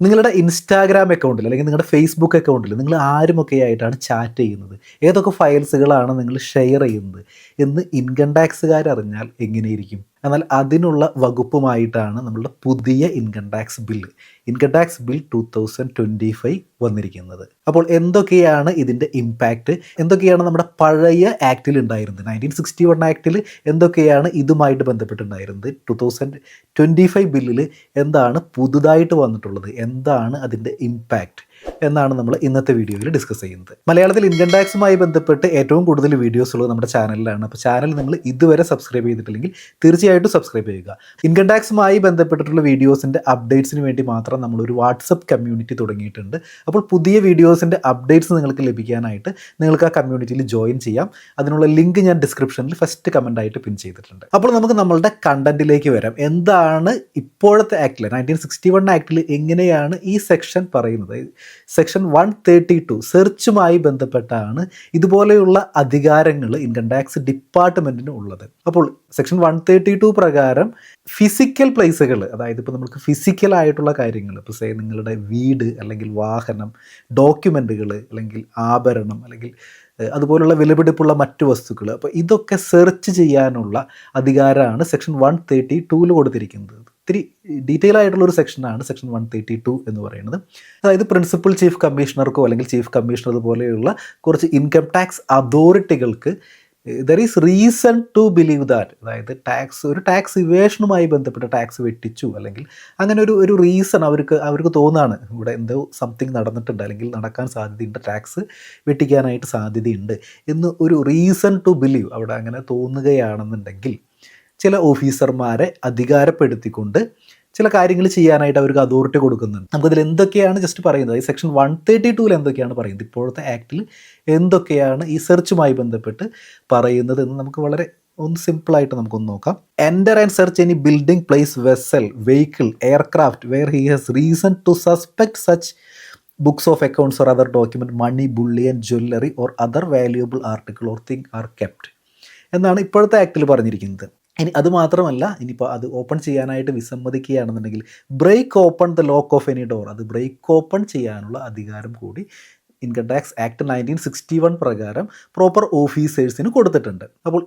നിങ്ങളുടെ ഇൻസ്റ്റാഗ്രാം അക്കൗണ്ടിൽ അല്ലെങ്കിൽ നിങ്ങളുടെ ഫേസ്ബുക്ക് അക്കൗണ്ടിൽ നിങ്ങൾ ആരുമൊക്കെ ആയിട്ടാണ് ചാറ്റ് ചെയ്യുന്നത്, ഏതൊക്കെ ഫയൽസുകളാണ് നിങ്ങൾ ഷെയർ ചെയ്യുന്നത് എന്ന് ഇൻകം ടാക്സുകാർ അറിഞ്ഞാൽ എങ്ങനെയിരിക്കും? എന്നാൽ അതിനുള്ള വകുപ്പുമായിട്ടാണ് നമ്മളുടെ പുതിയ ഇൻകം ടാക്സ് ബിൽ 2025 വന്നിരിക്കുന്നത്. അപ്പോൾ എന്തൊക്കെയാണ് ഇതിൻ്റെ ഇമ്പാക്റ്റ്, എന്തൊക്കെയാണ് നമ്മുടെ പഴയ ആക്റ്റിൽ ഉണ്ടായിരുന്നത്, 1961 ആക്റ്റിൽ എന്തൊക്കെയാണ് ഇതുമായിട്ട് ബന്ധപ്പെട്ടുണ്ടായിരുന്നത്, 2025 ബില്ലിൽ എന്താണ് പുതുതായിട്ട് വന്നിട്ടുള്ളത്, എന്താണ് അതിൻ്റെ ഇമ്പാക്റ്റ് എന്നാണ് നമ്മൾ ഇന്നത്തെ വീഡിയോയിൽ ഡിസ്കസ് ചെയ്യുന്നത്. മലയാളത്തിൽ ഇൻകം ടാക്സുമായി ബന്ധപ്പെട്ട് ഏറ്റവും കൂടുതൽ വീഡിയോസ് ഉള്ളത് നമ്മുടെ ചാനലിലാണ്. അപ്പോൾ ചാനൽ നിങ്ങൾ ഇതുവരെ സബ്സ്ക്രൈബ് ചെയ്തിട്ടില്ലെങ്കിൽ തീർച്ചയായിട്ടും സബ്സ്ക്രൈബ് ചെയ്യുക. ഇൻകം ടാക്സുമായി ബന്ധപ്പെട്ടിട്ടുള്ള വീഡിയോസിൻ്റെ അപ്ഡേറ്റ്സിന് വേണ്ടി മാത്രം നമ്മളൊരു വാട്സപ്പ് കമ്മ്യൂണിറ്റി തുടങ്ങിയിട്ടുണ്ട്. അപ്പോൾ പുതിയ വീഡിയോസിൻ്റെ അപ്ഡേറ്റ്സ് നിങ്ങൾക്ക് ലഭിക്കാനായിട്ട് നിങ്ങൾക്ക് ആ കമ്മ്യൂണിറ്റിയിൽ ജോയിൻ ചെയ്യാം. അതിനുള്ള ലിങ്ക് ഞാൻ ഡിസ്ക്രിപ്ഷനിൽ ഫസ്റ്റ് കമൻ്റ് ആയിട്ട് പിൻ ചെയ്തിട്ടുണ്ട്. അപ്പോൾ നമുക്ക് നമ്മളുടെ കണ്ടന്റിലേക്ക് വരാം. എന്താണ് ഇപ്പോഴത്തെ ആക്ടിൽ, 1961 ആക്ടിൽ എങ്ങനെയാണ് ഈ സെക്ഷൻ പറയുന്നത്? സെക്ഷൻ 132 സെർച്ചുമായി ബന്ധപ്പെട്ടാണ് ഇതുപോലെയുള്ള അധികാരങ്ങൾ ഇൻകം ടാക്സ് ഡിപ്പാർട്ട്മെൻറ്റിന് ഉള്ളത്. അപ്പോൾ സെക്ഷൻ 132 പ്രകാരം ഫിസിക്കൽ പ്ലേസുകൾ, അതായത് ഇപ്പോൾ നമുക്ക് ഫിസിക്കലായിട്ടുള്ള കാര്യങ്ങൾ, ഇപ്പോൾ സേ നിങ്ങളുടെ വീട് അല്ലെങ്കിൽ വാഹനം, ഡോക്യുമെൻറ്റുകൾ അല്ലെങ്കിൽ ആഭരണം അല്ലെങ്കിൽ അതുപോലുള്ള വിലപിടിപ്പുള്ള മറ്റു വസ്തുക്കൾ, അപ്പോൾ ഇതൊക്കെ സെർച്ച് ചെയ്യാനുള്ള അധികാരമാണ് സെക്ഷൻ 132 കൊടുത്തിരിക്കുന്നത്. ഒത്തിരി ഡീറ്റെയിൽ ആയിട്ടുള്ളൊരു സെക്ഷനാണ് സെക്ഷൻ 132 എന്ന് പറയുന്നത്. അതായത് പ്രിൻസിപ്പൽ ചീഫ് കമ്മീഷണർക്കോ അല്ലെങ്കിൽ ചീഫ് കമ്മീഷണർ പോലെയുള്ള കുറച്ച് ഇൻകം ടാക്സ് അതോറിറ്റികൾക്ക് there is reason to believe that, അതായത് ഒരു ടാക്സ് ഇവേഷനുമായി ബന്ധപ്പെട്ട് ടാക്സ് വെട്ടിച്ചു അല്ലെങ്കിൽ അങ്ങനെ ഒരു റീസൺ അവർക്ക് തോന്നുകയാണ് ഇവിടെ എന്തോ സംതിങ് നടന്നിട്ടുണ്ട് അല്ലെങ്കിൽ നടക്കാൻ സാധ്യതയുണ്ട്, ടാക്സ് വെട്ടിക്കാനായിട്ട് സാധ്യതയുണ്ട് എന്ന് ഒരു റീസൺ ടു ബിലീവ് അവിടെ അങ്ങനെ തോന്നുകയാണെന്നുണ്ടെങ്കിൽ ചില ഓഫീസർമാരെ അധികാരപ്പെടുത്തിക്കൊണ്ട് ചില കാര്യങ്ങൾ ചെയ്യാനായിട്ട് അവർക്ക് അതോറിറ്റി കൊടുക്കുന്നുണ്ട്. നമുക്കതിൽ എന്തൊക്കെയാണ് ജസ്റ്റ് പറയുന്നത്, ഈ സെക്ഷൻ 132 എന്തൊക്കെയാണ് പറയുന്നത്, ഇപ്പോഴത്തെ ആക്ടിൽ എന്തൊക്കെയാണ് ഈ സെർച്ചുമായി ബന്ധപ്പെട്ട് പറയുന്നത് എന്ന് നമുക്ക് വളരെ ഒന്ന് സിമ്പിളായിട്ട് നമുക്കൊന്ന് നോക്കാം. Enter and search any building, place, vessel, vehicle, aircraft where he has reason to suspect such books of accounts or other document, money, bullion, jewellery or other valuable article or thing are kept എന്നാണ് ഇപ്പോഴത്തെ ആക്ടിൽ പറഞ്ഞിരിക്കുന്നത്. ഇനി അതുമാത്രമല്ല, ഇനിയിപ്പോൾ അത് open ചെയ്യാനായിട്ട് വിസമ്മതിക്കുകയാണെന്നുണ്ടെങ്കിൽ break open the lock of any door, അത് ബ്രേക്ക് ഓപ്പൺ ചെയ്യാനുള്ള അധികാരം കൂടി ഇൻകം ടാക്സ് ആക്ട് 1961 പ്രകാരം പ്രോപ്പർ ഓഫീസേഴ്സിന് കൊടുത്തിട്ടുണ്ട്. അപ്പോൾ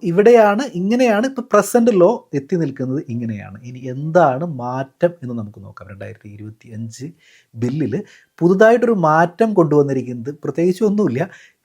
ഇങ്ങനെയാണ് ഇപ്പോൾ പ്രസൻറ്റ് ലോ എത്തി നിൽക്കുന്നത്, ഇങ്ങനെയാണ്. ഇനി എന്താണ് മാറ്റം എന്ന് നമുക്ക് നോക്കാം. 2025 ബില്ലിൽ പുതുതായിട്ടൊരു മാറ്റം കൊണ്ടുവന്നിരിക്കുന്നത് പ്രത്യേകിച്ച് ഒന്നുമില്ല.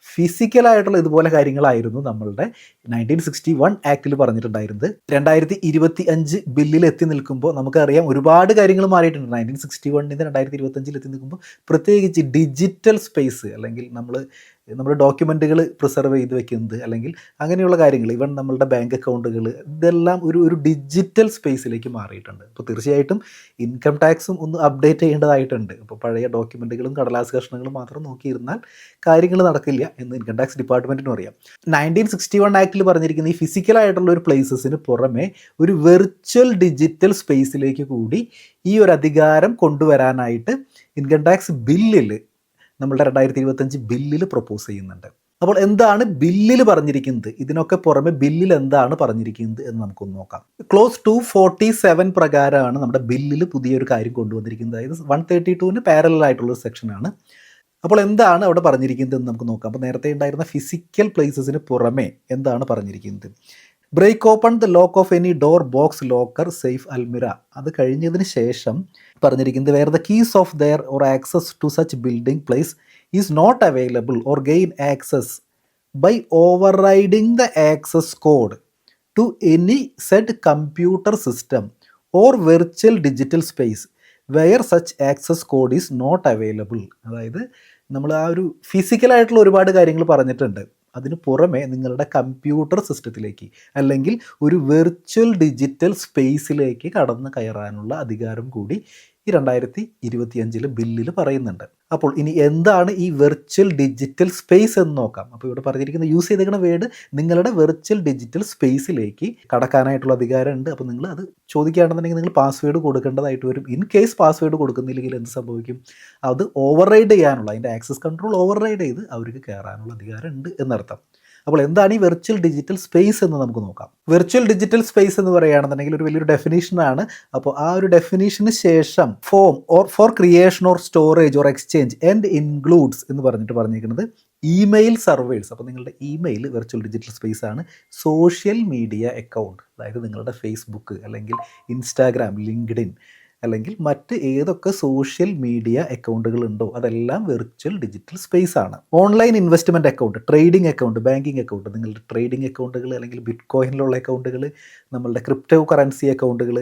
ഫിസിക്കലായിട്ടുള്ള ഇതുപോലെ കാര്യങ്ങളായിരുന്നു നമ്മളുടെ 1961 ആക്ടിൽ പറഞ്ഞിട്ടുണ്ടായിരുന്നത്. 2025 ബില്ലിൽ എത്തി നിൽക്കുമ്പോൾ നമുക്കറിയാം ഒരുപാട് കാര്യങ്ങൾ മാറിയിട്ടുണ്ട്. 1961 2025 എത്തി നിൽക്കുമ്പോൾ പ്രത്യേകിച്ച് ഡിജിറ്റൽ സ്പേസ് അല്ലെങ്കിൽ നമ്മുടെ ഡോക്യുമെൻറ്റുകൾ പ്രിസർവ് ചെയ്ത് വെക്കുന്നത് അല്ലെങ്കിൽ അങ്ങനെയുള്ള കാര്യങ്ങൾ, ഈവൻ നമ്മളുടെ ബാങ്ക് അക്കൗണ്ടുകൾ, ഇതെല്ലാം ഒരു ഡിജിറ്റൽ സ്പേസിലേക്ക് മാറിയിട്ടുണ്ട്. അപ്പോൾ തീർച്ചയായിട്ടും ഇൻകം ടാക്സും ഒന്ന് അപ്ഡേറ്റ് ചെയ്യേണ്ടതായിട്ടുണ്ട്. അപ്പോൾ പഴയ ഡോക്യുമെൻറ്റുകളും കടലാസ് കഷ്ണങ്ങളും മാത്രം നോക്കിയിരുന്നാൽ കാര്യങ്ങൾ നടക്കില്ല എന്ന് ഇൻകം ടാക്സ് ഡിപ്പാർട്ട്മെൻറ്റിനും അറിയാം. 1961 ആക്ടിൽ പറഞ്ഞിരിക്കുന്ന ഈ ഫിസിക്കലായിട്ടുള്ള ഒരു പ്ലേസസിന് പുറമെ ഒരു വെർച്വൽ ഡിജിറ്റൽ സ്പേസിലേക്ക് കൂടി ഈ ഒരു അധികാരം കൊണ്ടുവരാനായിട്ട് ഇൻകം ടാക്സ് ബില്ലിൽ നമ്മളുടെ 2025 ബില്ലിൽ പ്രപ്പോസ് ചെയ്യുന്നുണ്ട്. അപ്പോൾ എന്താണ് ബില്ലിൽ പറഞ്ഞിരിക്കുന്നത്, ഇതിനൊക്കെ പുറമെ ബില്ലിൽ എന്താണ് പറഞ്ഞിരിക്കുന്നത് എന്ന് നമുക്കൊന്ന് നോക്കാം. ക്ലോസ് 247 പ്രകാരമാണ് നമ്മുടെ ബില്ലിൽ പുതിയൊരു കാര്യം കൊണ്ടുവന്നിരിക്കുന്നത്. അതായത് 132 പാരലൽ ആയിട്ടുള്ളൊരു സെക്ഷനാണ്. അപ്പോൾ എന്താണ് അവിടെ പറഞ്ഞിരിക്കുന്നത് എന്ന് നമുക്ക് നോക്കാം. അപ്പോൾ നേരത്തെ ഉണ്ടായിരുന്ന ഫിസിക്കൽ പ്ലേസസിന് പുറമെ എന്താണ് പറഞ്ഞിരിക്കുന്നത്? Break open the lock of any door, box, locker, safe, അൽമിര. അത് കഴിഞ്ഞതിന് ശേഷം പറഞ്ഞിരിക്കുന്നത് where the keys of their or access to such building place is not available or gain access by overriding the access code to any said computer system or virtual digital space where such access code is not available. അതായത് നമ്മൾ ആ ഒരു ഫിസിക്കലായിട്ടുള്ള ഒരുപാട് കാര്യങ്ങൾ പറഞ്ഞിട്ടുണ്ട്. അതിന് പുറമെ നിങ്ങളുടെ കമ്പ്യൂട്ടർ സിസ്റ്റത്തിലേക്ക് അല്ലെങ്കിൽ ഒരു വെർച്വൽ ഡിജിറ്റൽ സ്പേസിലേക്ക് കടന്നു കയറാനുള്ള അധികാരം കൂടി ഈ 2025 ബില്ലിൽ പറയുന്നുണ്ട്. അപ്പോൾ ഇനി എന്താണ് ഈ വെർച്വൽ ഡിജിറ്റൽ സ്പേസ് എന്ന് നോക്കാം. അപ്പോൾ ഇവിടെ പറഞ്ഞിരിക്കുന്ന യൂസ് ചെയ്തേക്കുന്ന വേർഡ് നിങ്ങളുടെ വെർച്വൽ ഡിജിറ്റൽ സ്പേസിലേക്ക് കടക്കാനായിട്ടുള്ള അധികാരമുണ്ട്. അപ്പോൾ നിങ്ങൾ അത് ചോദിക്കുകയാണെന്നുണ്ടെങ്കിൽ നിങ്ങൾ പാസ്വേഡ് കൊടുക്കേണ്ടതായിട്ട് വരും. ഇൻ കേസ് പാസ്വേഡ് കൊടുക്കുന്നില്ലെങ്കിൽ എന്ത് സംഭവിക്കും? അത് ഓവർ റൈഡ് ചെയ്യാനുള്ള, അതിൻ്റെ ആക്സസ് കൺട്രോൾ ഓവർ റൈഡ് ചെയ്ത് അവർക്ക് കയറാനുള്ള അധികാരം ഉണ്ട് എന്നർത്ഥം. അപ്പോൾ എന്താണ് ഈ വെർച്വൽ ഡിജിറ്റൽ സ്പേസ് എന്ന് നമുക്ക് നോക്കാം. വെർച്വൽ ഡിജിറ്റൽ സ്പേസ് എന്ന് പറയുകയാണെന്നുണ്ടെങ്കിൽ ഒരു വലിയൊരു ഡെഫിനേഷനാണ്. അപ്പോൾ ആ ഒരു ഡെഫിനേഷന് ശേഷം for creation or storage or exchange and includes എന്ന് പറഞ്ഞിരിക്കുന്നത് ഇമെയിൽ സർവേഴ്സ്. അപ്പോൾ നിങ്ങളുടെ ഇമെയിൽ വെർച്വൽ ഡിജിറ്റൽ സ്പേസ് ആണ്. സോഷ്യൽ മീഡിയ അക്കൗണ്ട്, അതായത് നിങ്ങളുടെ ഫേസ്ബുക്ക് അല്ലെങ്കിൽ ഇൻസ്റ്റാഗ്രാം, ലിങ്ക്ഡിൻ അല്ലെങ്കിൽ മറ്റ് ഏതൊക്കെ സോഷ്യൽ മീഡിയ അക്കൗണ്ടുകൾ ഉണ്ടോ അതെല്ലാം വെർച്വൽ ഡിജിറ്റൽ സ്പേസ് ആണ്. Online investment account, trading account, banking account, നിങ്ങളുടെ ട്രേഡിംഗ് അക്കൗണ്ടുകൾ അല്ലെങ്കിൽ ബിറ്റ് കോയിനിലുള്ള അക്കൗണ്ടുകൾ, നമ്മളുടെ ക്രിപ്റ്റോ കറൻസി അക്കൗണ്ടുകൾ,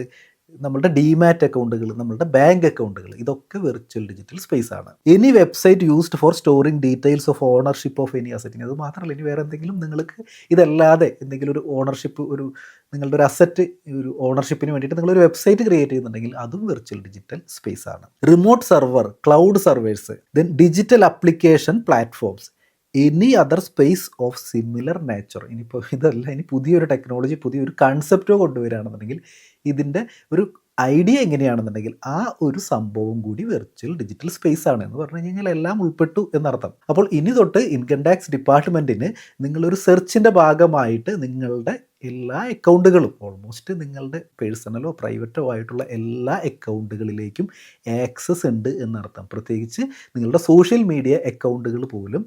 നമ്മളുടെ ഡിമാറ്റ് അക്കൗണ്ടുകൾ, നമ്മളുടെ ബാങ്ക് അക്കൗണ്ടുകൾ, ഇതൊക്കെ വെർച്വൽ ഡിജിറ്റൽ സ്പേസ് ആണ്. Any website used for storing details of ownership of any asset. അത് മാത്രമല്ല, ഇനി വേറെ എന്തെങ്കിലും നിങ്ങൾക്ക് ഇതല്ലാതെ എന്തെങ്കിലും ഒരു ഓണർഷിപ്പ്, നിങ്ങളുടെ ഒരു അസറ്റ് ഒരു ഓണർഷിപ്പിന് വേണ്ടിയിട്ട് നിങ്ങളൊരു വെബ്സൈറ്റ് ക്രിയേറ്റ് ചെയ്യുന്നുണ്ടെങ്കിൽ അതും വെർച്വൽ ഡിജിറ്റൽ സ്പേസ് ആണ്. Remote server, cloud surveyors, then digital application platforms, any other space of similar nature. ഇനിയിപ്പോൾ ഇതല്ല, ഇനി പുതിയൊരു ടെക്നോളജി, പുതിയൊരു കൺസെപ്റ്റോ കൊണ്ടുവരികയാണെന്നുണ്ടെങ്കിൽ ഇതിൻ്റെ ഒരു ഐഡിയ എങ്ങനെയാണെന്നുണ്ടെങ്കിൽ ആ ഒരു സംഭവം കൂടി വെർച്വൽ ഡിജിറ്റൽ സ്പേസ് ആണ് എന്ന് പറഞ്ഞു കഴിഞ്ഞാൽ എല്ലാം ഉൾപ്പെട്ടു എന്നർത്ഥം. അപ്പോൾ ഇനി തൊട്ട് ഇൻകം ടാക്സ് ഡിപ്പാർട്ട്മെൻറ്റിന് നിങ്ങളൊരു സെർച്ചിൻ്റെ ഭാഗമായിട്ട് നിങ്ങളുടെ എല്ലാ അക്കൗണ്ടുകളും, ഓൾമോസ്റ്റ് നിങ്ങളുടെ പേഴ്സണലോ പ്രൈവറ്റോ ആയിട്ടുള്ള എല്ലാ അക്കൗണ്ടുകളിലേക്കും ആക്സസ് ഉണ്ട് എന്നർത്ഥം. പ്രത്യേകിച്ച് നിങ്ങളുടെ സോഷ്യൽ മീഡിയ അക്കൗണ്ടുകൾ പോലും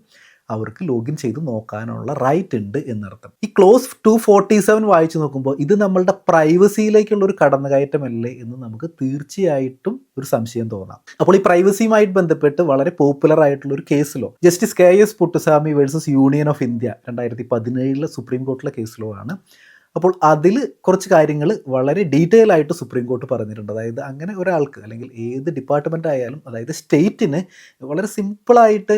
അവർക്ക് ലോഗിൻ ചെയ്ത് നോക്കാനുള്ള റൈറ്റ് ഉണ്ട് എന്നർത്ഥം. ഈ ക്ലോസ് 247 വായിച്ചു നോക്കുമ്പോൾ ഇത് നമ്മളുടെ പ്രൈവസിയിലേക്കുള്ള ഒരു കടന്നുകയറ്റമല്ലേ എന്ന് നമുക്ക് തീർച്ചയായിട്ടും ഒരു സംശയം തോന്നാം. അപ്പോൾ ഈ പ്രൈവസിയുമായിട്ട് ബന്ധപ്പെട്ട് വളരെ പോപ്പുലർ ആയിട്ടുള്ള ഒരു case law, justice KS Puttaswamy versus union of India 2017 supreme കോർട്ടിലെ കേസ് ലോ ആണ്. അപ്പോൾ അതിൽ കുറച്ച് കാര്യങ്ങൾ വളരെ ഡീറ്റെയിൽ ആയിട്ട് സുപ്രീം കോർട്ട് പറഞ്ഞിട്ടുണ്ട്. അതായത് അങ്ങനെ ഒരാൾക്ക് അല്ലെങ്കിൽ ഏത് ഡിപ്പാർട്ട്മെൻ്റ് ആയാലും, അതായത് സ്റ്റേറ്റിന് വളരെ സിമ്പിളായിട്ട്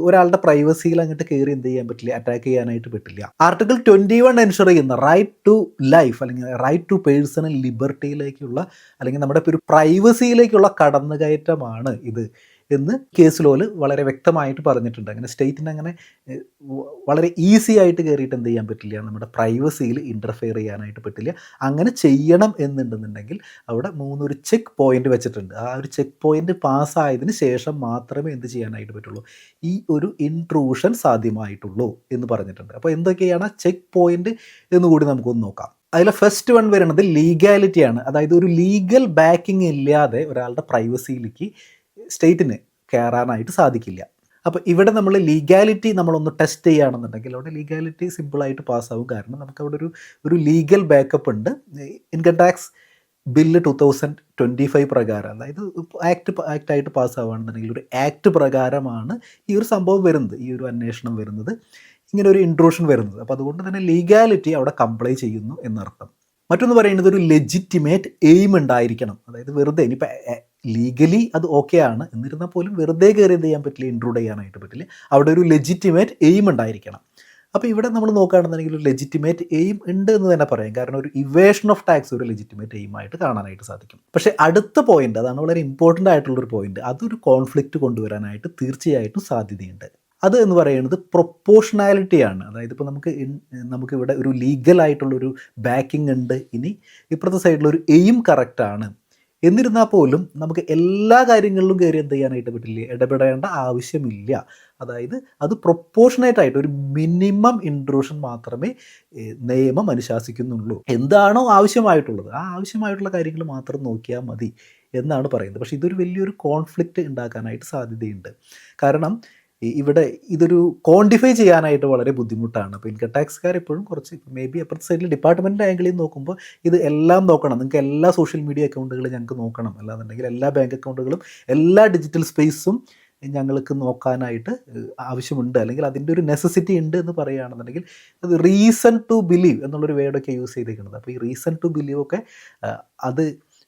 ഒരാളുടെ പ്രൈവസിയിൽ അങ്ങോട്ട് കയറി എന്ത് ചെയ്യാൻ പറ്റില്ല, അറ്റാക്ക് ചെയ്യാനായിട്ട് പറ്റില്ല. ആർട്ടിക്കിൾ 21 എൻഷുർ ചെയ്യുന്ന റൈറ്റ് ടു ലൈഫ് അല്ലെങ്കിൽ റൈറ്റ് ടു പേഴ്സണൽ ലിബർട്ടിയിലേക്കുള്ള അല്ലെങ്കിൽ നമ്മുടെ ഒരു പ്രൈവസിയിലേക്കുള്ള കടന്നുകയറ്റമാണ് ഇത് എന്ന് കേസ് ലോയിൽ വളരെ വ്യക്തമായിട്ട് പറഞ്ഞിട്ടുണ്ട്. അങ്ങനെ സ്റ്റേറ്റിന് അങ്ങനെ വളരെ ഈസി ആയിട്ട് കയറിയിട്ട് എന്ത് ചെയ്യാൻ പറ്റില്ല, നമ്മുടെ പ്രൈവസിയിൽ ഇൻ്റർഫെയർ ചെയ്യാനായിട്ട് പറ്റില്ല. അങ്ങനെ ചെയ്യണം എന്നുണ്ടെന്നുണ്ടെങ്കിൽ അവിടെ 3 ചെക്ക് പോയിന്റ് വെച്ചിട്ടുണ്ട്. ആ ഒരു ചെക്ക് പോയിന്റ് പാസ്സായതിന് ശേഷം മാത്രമേ എന്ത് ചെയ്യാനായിട്ട് പറ്റുള്ളൂ, ഈ ഒരു ഇൻട്രൂഷൻ സാധ്യമായിട്ടുള്ളൂ എന്ന് പറഞ്ഞിട്ടുണ്ട്. അപ്പോൾ എന്തൊക്കെയാണ് ചെക്ക് പോയിന്റ് എന്നുകൂടി നമുക്കൊന്ന് നോക്കാം. അതിലെ ഫസ്റ്റ് വൺ വരുന്നത് ലീഗാലിറ്റിയാണ്. അതായത് ഒരു ലീഗൽ ബാക്കിംഗ് ഇല്ലാതെ ഒരാളുടെ പ്രൈവസിയിലേക്ക് സ്റ്റേറ്റിന് കയറാനായിട്ട് സാധിക്കില്ല. അപ്പോൾ ഇവിടെ നമ്മൾ ലീഗാലിറ്റി നമ്മളൊന്ന് ടെസ്റ്റ് ചെയ്യുകയാണെന്നുണ്ടെങ്കിൽ അവിടെ ലീഗാലിറ്റി സിമ്പിളായിട്ട് പാസ്സാവും. കാരണം നമുക്ക് അവിടെ ഒരു ലീഗൽ ബാക്കപ്പ് ഉണ്ട്. ഇൻകം ടാക്സ് ബില്ല് 2025 പ്രകാരം, അതായത് ആക്റ്റായിട്ട് പാസ്സാവുകയാണെന്നുണ്ടെങ്കിൽ ഒരു ആക്ട് പ്രകാരമാണ് ഈ ഒരു സംഭവം വരുന്നത്, ഈ ഒരു അന്വേഷണം വരുന്നത്, ഇങ്ങനെ ഒരു ഇൻട്രൂഷൻ വരുന്നത്. അപ്പോൾ അതുകൊണ്ട് തന്നെ ലീഗാലിറ്റി അവിടെ കംപ്ലൈ ചെയ്യുന്നു എന്നർത്ഥം. മറ്റൊന്ന് പറയുന്നത് ഒരു ലെജിറ്റിമേറ്റ് എയിം ഉണ്ടായിരിക്കണം. അതായത് വെറുതെ ഇനിയിപ്പോൾ ലീഗലി അത് ഓക്കെ ആണ്, എന്നിരുന്നാൽ പോലും വെറുതെ കയറി എന്ത് ചെയ്യാൻ പറ്റില്ല, ഇൻട്രൂഡ് ചെയ്യാനായിട്ട് പറ്റില്ല. അവിടെ ഒരു ലെജിറ്റിമേറ്റ് എയിം ഉണ്ടായിരിക്കണം. അപ്പോൾ ഇവിടെ നമ്മൾ നോക്കുകയാണെന്നുണ്ടെങ്കിൽ ഒരു ലെജിറ്റിമേറ്റ് എയിം ഉണ്ട് എന്ന് തന്നെ പറയാം. കാരണം ഒരു ഇവേഷൻ ഓഫ് ടാക്സ് ഒരു ലെജിറ്റിമേറ്റ് എയിം ആയിട്ട് കാണാനായിട്ട് സാധിക്കും. പക്ഷേ അടുത്ത പോയിന്റ്, അതാണ് വളരെ ഇമ്പോർട്ടൻ്റ് ആയിട്ടുള്ളൊരു പോയിന്റ്, അതൊരു കോൺഫ്ലിക്റ്റ് കൊണ്ടുവരാനായിട്ട് തീർച്ചയായിട്ടും സാധ്യതയുണ്ട്. അത് എന്ന് പറയുന്നത് പ്രൊപ്പോർഷണാലിറ്റിയാണ്. അതായത് ഇപ്പോൾ നമുക്കിവിടെ ഒരു ലീഗലായിട്ടുള്ളൊരു ബാക്കിംഗ് ഉണ്ട്, ഇനി ഇപ്പുറത്തെ സൈഡിലൊരു എയിം കറക്റ്റാണ്, എന്നിരുന്നാൽ പോലും നമുക്ക് എല്ലാ കാര്യങ്ങളിലും കയറി എന്ത് ചെയ്യാനായിട്ട് പറ്റില്ല, ഇടപെടേണ്ട ആവശ്യമില്ല. അതായത് അത് പ്രൊപ്പോർഷനേറ്റ് ആയിട്ട് ഒരു മിനിമം ഇൻട്രൂഷൻ മാത്രമേ നിയമം അനുശാസിക്കുന്നുള്ളൂ. എന്താണോ ആവശ്യമായിട്ടുള്ളത് ആ ആവശ്യമായിട്ടുള്ള കാര്യങ്ങൾ മാത്രം നോക്കിയാൽ മതി എന്നാണ് പറയുന്നത്. പക്ഷേ ഇതൊരു വലിയൊരു കോൺഫ്ലിക്റ്റ് ഉണ്ടാക്കാനായിട്ട് സാധ്യതയുണ്ട്. കാരണം ഇവിടെ ഇതൊരു ക്വാണ്ടിഫൈ ചെയ്യാനായിട്ട് വളരെ ബുദ്ധിമുട്ടാണ്. അപ്പോൾ ഇൻകം ടാക്സ്കാർ എപ്പോഴും കുറച്ച് മേ ബി അപ്പുറത്തെ സൈഡിൽ ഡിപ്പാർട്ട്മെൻറ്റ് ആംഗിളിൽ നോക്കുമ്പോൾ ഇത് എല്ലാം നോക്കണം, നിങ്ങൾക്ക് എല്ലാ സോഷ്യൽ മീഡിയ അക്കൗണ്ടുകളും ഞങ്ങൾക്ക് നോക്കണം, അല്ലാന്നുണ്ടെങ്കിൽ എല്ലാ ബാങ്ക് അക്കൗണ്ടുകളും എല്ലാ ഡിജിറ്റൽ സ്പേസും ഞങ്ങൾക്ക് നോക്കാനായിട്ട് ആവശ്യമുണ്ട്, അല്ലെങ്കിൽ അതിൻ്റെ ഒരു നെസസിറ്റി ഉണ്ട് എന്ന് പറയുകയാണെന്നുണ്ടെങ്കിൽ അത് റീസൺ ടു ബിലീവ് എന്നുള്ളൊരു വേർഡൊക്കെ യൂസ് ചെയ്തേക്കുന്നത്. അപ്പോൾ ഈ റീസൺ ടു ബിലീവ് ഒക്കെ അത്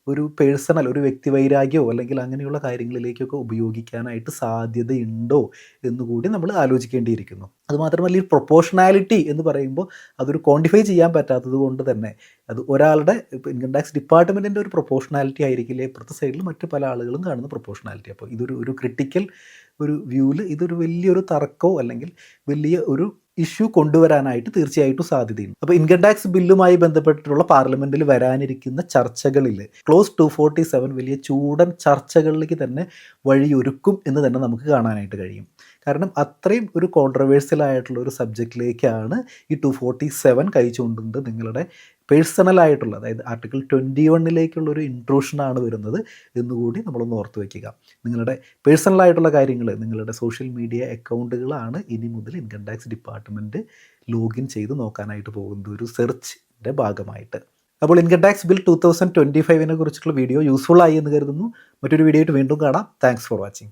ഒരു പേഴ്സണൽ ഒരു വ്യക്തിവൈരാഗ്യമോ അല്ലെങ്കിൽ അങ്ങനെയുള്ള കാര്യങ്ങളിലേക്കൊക്കെ ഉപയോഗിക്കാനായിട്ട് സാധ്യതയുണ്ടോ എന്നുകൂടി നമ്മൾ ആലോചിക്കേണ്ടിയിരിക്കുന്നു. അതുമാത്രമല്ല ഈ പ്രൊപ്പോർഷണാലിറ്റി എന്ന് പറയുമ്പോൾ അതൊരു ക്വാണ്ടിഫൈ ചെയ്യാൻ പറ്റാത്തത് കൊണ്ട് തന്നെ അത് ഒരാളുടെ ഇപ്പോൾ ഇൻകം ടാക്സ് ഡിപ്പാർട്ട്മെൻറ്റിൻ്റെ ഒരു പ്രൊപ്പോർഷണാലിറ്റി ആയിരിക്കില്ലേ ഇപ്പുറത്തെ സൈഡിൽ മറ്റു പല ആളുകളും കാണുന്ന പ്രൊപ്പോർഷണാലിറ്റി. അപ്പോൾ ഇതൊരു ക്രിട്ടിക്കൽ ഒരു വ്യൂവിൽ ഇതൊരു വലിയൊരു തർക്കമോ അല്ലെങ്കിൽ വലിയ ഒരു ഇഷ്യൂ കൊണ്ടുവരാനായിട്ട് തീർച്ചയായിട്ടും സാധ്യതയുണ്ട്. അപ്പോൾ ഇൻകം ടാക്സ് ബില്ലുമായി ബന്ധപ്പെട്ടിട്ടുള്ള പാർലമെന്റിൽ വരാനിരിക്കുന്ന ചർച്ചകളിൽ ക്ലോസ് 247 വലിയ ചൂടൻ ചർച്ചകളിലേക്ക് തന്നെ വഴിയൊരുക്കും എന്ന് തന്നെ നമുക്ക് കാണാനായിട്ട് കഴിയും. കാരണം അത്രയും ഒരു കോൺട്രവേഴ്സ്യൽ ആയിട്ടുള്ള ഒരു സബ്ജക്റ്റിലേക്കാണ് ഈ 247 കൈ ചൂണ്ടുന്നത്. നിങ്ങളുടെ പേഴ്സണലായിട്ടുള്ള, അതായത് ആർട്ടിക്കിൾ 21 ഒരു ഇൻട്രൂഷനാണ് വരുന്നത് എന്നുകൂടി നമ്മളൊന്ന് ഓർത്ത് വയ്ക്കുക. നിങ്ങളുടെ പേഴ്സണലായിട്ടുള്ള കാര്യങ്ങൾ, നിങ്ങളുടെ സോഷ്യൽ മീഡിയ അക്കൗണ്ടുകളാണ് ഇനി മുതൽ ഇൻകം ടാക്സ് ഡിപ്പാർട്ട്മെൻറ്റ് ലോഗിൻ ചെയ്ത് നോക്കാനായിട്ട് പോകുന്നത്, ഒരു സെർച്ചിൻ്റെ ഭാഗമായിട്ട്. അപ്പോൾ ഇൻകം ടാക്സ് ബിൽ 2025 കുറിച്ചിട്ടുള്ള വീഡിയോ യൂസ്ഫുൾ ആയി എന്ന് കരുതുന്നു. മറ്റൊരു വീഡിയോ ആയിട്ട് വീണ്ടും കാണാം. Thanks for watching.